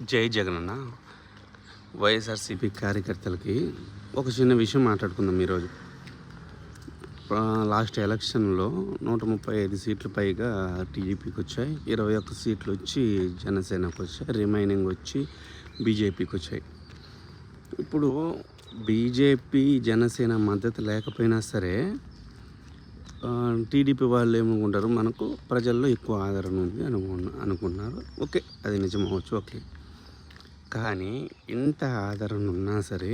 జై జగనన్న. వైఎస్ఆర్సీపీ కార్యకర్తలకి ఒక చిన్న విషయం మాట్లాడుకుందాం ఈరోజు. లాస్ట్ ఎలక్షన్లో 135 సీట్లు పైగా టీడీపీకి వచ్చాయి, 21 సీట్లు వచ్చి జనసేనకు వచ్చాయి, రిమైనింగ్ వచ్చి బీజేపీకి వచ్చాయి. ఇప్పుడు బీజేపీ జనసేన మద్దతు లేకపోయినా సరే టీడీపీ వాళ్ళు ఏమనుకుంటారు, మనకు ప్రజల్లో ఎక్కువ ఆదరణ ఉంది అనుకున్నారు. ఓకే, అది నిజమవచ్చు. ఓకే, కానీ ఇంత ఆదరణ ఉన్నా సరే,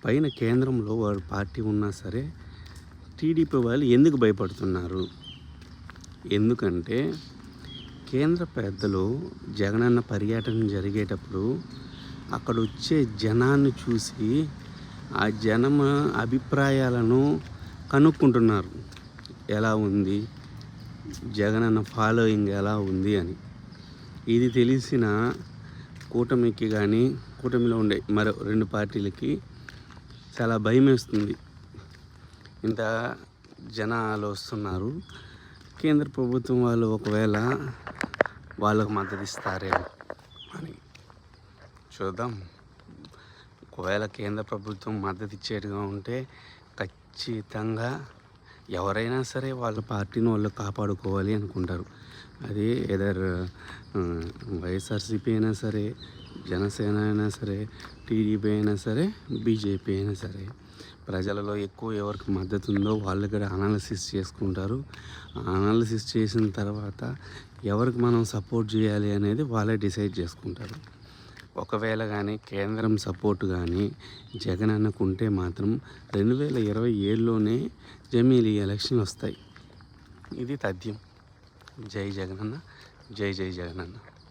పైన కేంద్రంలో వాడు పార్టీ ఉన్నా సరే టీడీపీ వాళ్ళు ఎందుకు భయపడుతున్నారు? ఎందుకంటే కేంద్ర పెద్దలు జగనన్న పర్యటన జరిగేటప్పుడు అక్కడ వచ్చే జనాన్ని చూసి ఆ జనం అభిప్రాయాలను కనుక్కుంటున్నారు. ఎలా ఉంది జగనన్న ఫాలోయింగ్, ఎలా ఉంది అని. ఇది తెలిసిన కూటమికి కానీ కూటమిలో ఉండే మరో 2 పార్టీలకి చాలా భయం వేస్తుంది. ఇంత జనాలు వస్తున్నారు, కేంద్ర ప్రభుత్వం వాళ్ళు ఒకవేళ వాళ్ళకు మద్దతు ఇస్తారేమో అని చూద్దాం. ఒకవేళ కేంద్ర ప్రభుత్వం మద్దతు ఇచ్చేట్టుగా ఉంటే ఖచ్చితంగా ఎవరైనా సరే వాళ్ళ పార్టీని వాళ్ళు కాపాడుకోవాలి అనుకుంటారు. అది ఎదర్ వైఎస్ఆర్సీపీ అయినా సరే, జనసేన అయినా సరే, టీడీపీ అయినా సరే, బీజేపీ అయినా సరే, ప్రజలలో ఎక్కువ ఎవరికి మద్దతు ఉందో వాళ్ళు కూడా అనాలిసిస్ చేసుకుంటారు. అనాలిసిస్ చేసిన తర్వాత ఎవరికి మనం సపోర్ట్ చేయాలి అనేది వాళ్ళే డిసైడ్ చేసుకుంటారు. ఒకవేళ కానీ కేంద్రం సపోర్ట్ కానీ జగన్ అన్నకుంటే మాత్రం 2027లోనే జమీలీ ఎలక్షన్లు వస్తాయి. ఇది తథ్యం. జై జగనన్న, జై జై జగనన్న.